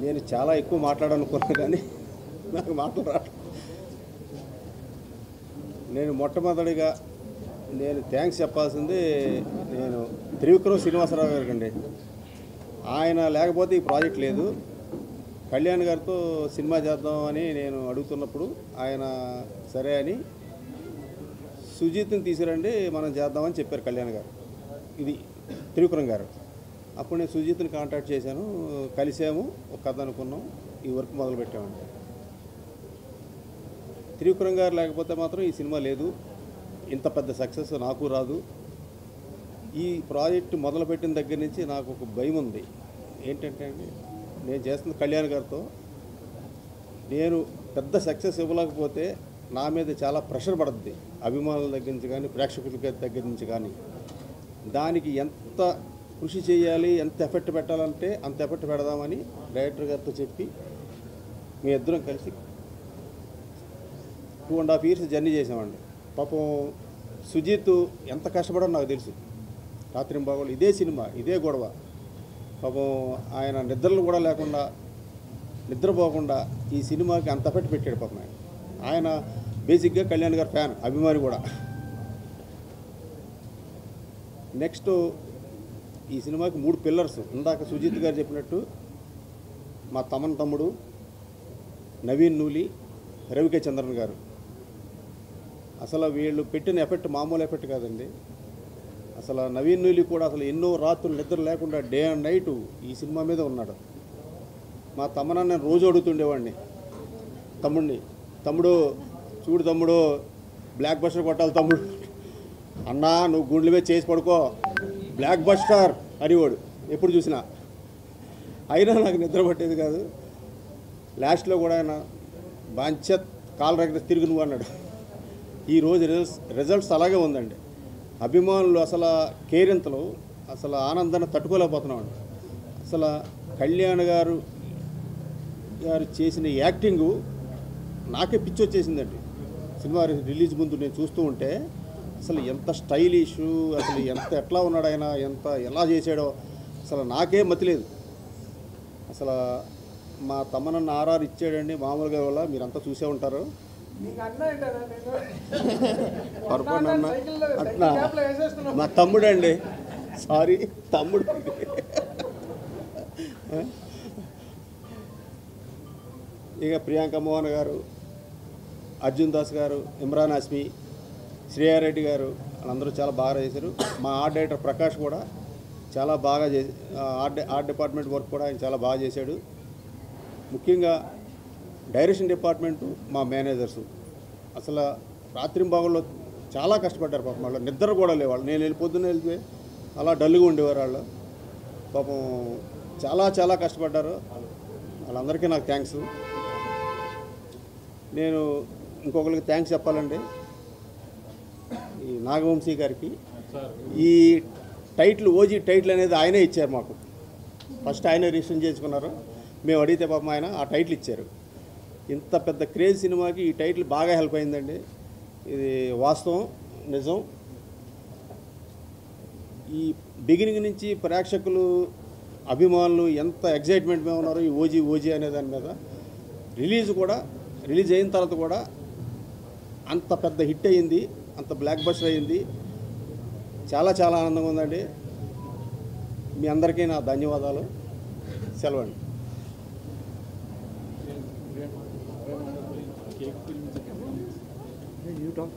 నేను చాలా ఎక్కువ మాట్లాడాలనుకున్నాను కానీ నాకు మాటలు రావట్లేదు. నేను మొట్టమొదటిగా నేను థ్యాంక్స్ చెప్పాల్సింది నేను త్రివిక్రమ్ శ్రీనివాసరావు గారికి అండి. ఆయన లేకపోతే ఈ ప్రాజెక్ట్ లేదు. కళ్యాణ్ గారితో సినిమా చేద్దామని నేను అడుగుతున్నప్పుడు ఆయన సరే అని సుజీత్ని తీసుకురండి మనం చేద్దామని చెప్పారు కళ్యాణ్ గారు, ఇది త్రివిక్రమ్ గారు. అప్పుడు నేను సుజీత్ని కాంటాక్ట్ చేశాను, కలిసాము, ఒక కథ అనుకున్నాం, ఈ వర్క్ మొదలుపెట్టామండి. త్రివిక్రమ్ గారు లేకపోతే మాత్రం ఈ సినిమా లేదు, ఇంత పెద్ద సక్సెస్ నాకు రాదు. ఈ ప్రాజెక్ట్ మొదలుపెట్టిన దగ్గర నుంచి నాకు ఒక భయం ఉంది. ఏంటంటే అండి, నేను చేస్తున్న కళ్యాణ్ గారితో నేను పెద్ద సక్సెస్ ఇవ్వలేకపోతే నా మీద చాలా ప్రెషర్ పడుతుంది, అభిమానుల దగ్గర నుంచి కానీ ప్రేక్షకుల దగ్గర నుంచి కానీ. దానికి ఎంత కృషి చేయాలి, ఎంత ఎఫెక్ట్ పెట్టాలంటే అంత ఎఫెక్ట్ పెడదామని డైరెక్టర్ గారితో చెప్పి మీ ఇద్దరం కలిసి 2.5 years జర్నీ చేసామండి. పాపం సుజీత్ ఎంత కష్టపడో నాకు తెలుసు. రాత్రింబాగోళ్ళు ఇదే సినిమా, ఇదే గొడవ. పాపం ఆయన నిద్రలు కూడా లేకుండా, నిద్రపోకుండా ఈ సినిమాకి అంత ఎఫెక్ట్ పెట్టాడు. పాపం ఆయన బేసిక్గా కళ్యాణ్ గారి ఫ్యాన్, అభిమాని కూడా. నెక్స్ట్ ఈ సినిమాకి 3 పిల్లర్స్. ఇందాక సుజిత్ గారు చెప్పినట్టు మా తమ్ముడు నవీన్ నూలి, రవికే చంద్రన్ గారు. అసలు వీళ్ళు పెట్టిన ఎఫెక్ట్ మామూలు ఎఫెక్ట్ కాదండి. అసలు నవీన్ నూలి కూడా అసలు ఎన్నో రాత్రులు నిద్ర లేకుండా డే అండ్ నైట్ ఈ సినిమా మీద ఉన్నాడు. మా తమ్మన నేను రోజు అడుగుతుండేవాడిని తమ్ముడు చూడు తమ్ముడు, బ్లాక్ బస్టర్ కొట్టాలి తమ్ముడు, అన్నా నువ్వు గుండెల మీద చేసి పడుకో, బ్లాక్ బస్టర్ అనేవాడు ఎప్పుడు చూసినా. అయినా నాకు నిద్ర పట్టేది కాదు. లాస్ట్లో కూడా ఆయన బాంచత్ కాలు రగడ తిరిగి నువ్వు అన్నాడు. ఈరోజు రిజల్ట్స్ అలాగే ఉందండి. అభిమానులు అసలు కేరింతలు, అసలు ఆనందాన్ని తట్టుకోలేకపోతున్నామండి. అసలు కళ్యాణ్ గారు చేసిన యాక్టింగు నాకే పిచ్చి వచ్చేసిందండి. సినిమా రిలీజ్ ముందు నేను చూస్తూ ఉంటే అసలు ఎంత స్టైలిష్, అసలు ఎట్లా ఉన్నాడు ఆయన, ఎలా చేశాడో అసలు నాకే మతిలేదు. అసలు మా తమ్మనన్న ఆర్ఆర్ ఇచ్చాడండి మామూలుగా. వల్ల మీరంతా చూసే ఉంటారు. పొరపాటున అట్లా మా తమ్ముడు అండి, సారీ తమ్ముడు. ఇక ప్రియాంక మోహన్ గారు, అర్జున్ దాస్ గారు, ఇమ్రాన్ హాస్మి, శ్రేయారెడ్డి గారు వాళ్ళందరూ చాలా బాగా చేశారు. మా ఆర్ట్ డైరెక్టర్ ప్రకాష్ కూడా చాలా బాగా చేసి ఆర్ట్ డిపార్ట్మెంట్ వర్క్ కూడా ఆయన చాలా బాగా చేశాడు. ముఖ్యంగా డైరెక్షన్ డిపార్ట్మెంటు, మా మేనేజర్సు అసలు రాత్రింబాగుల్లో చాలా కష్టపడ్డారు. పాపం వాళ్ళు నిద్ర కూడా లేవాళ్ళు. నేను పొద్దున్న వెళ్తే అలా డల్గా ఉండేవారు వాళ్ళు. పాపం చాలా కష్టపడ్డారు. వాళ్ళందరికీ నాకు థ్యాంక్స్. నేను ఇంకొకరికి థ్యాంక్స్ చెప్పాలండి, ఈ నాగవంశీ గారికి. ఈ టైటిల్ ఓజీ టైటిల్ అనేది ఆయనే ఇచ్చారు మాకు. ఫస్ట్ ఆయనే రిజిస్టర్ చేసుకున్నారు. మేము అడిగితే పాపం ఆయన ఆ టైటిల్ ఇచ్చారు. ఇంత పెద్ద క్రేజ్ సినిమాకి ఈ టైటిల్ బాగా హెల్ప్ అయిందండి. ఇది వాస్తవం, నిజం. ఈ బిగినింగ్ నుంచి ప్రేక్షకులు, అభిమానులు ఎంత ఎగ్జైట్మెంట్ మీద ఉన్నారు ఈ ఓజీ అనే దాని మీద. రిలీజ్ అయిన తర్వాత కూడా అంత పెద్ద హిట్ అయ్యింది, అంత బ్లాక్ బస్టర్ అయ్యింది. చాలా ఆనందంగా ఉందండి. మీ అందరికీ నా ధన్యవాదాలు. సెలవండి. You talk.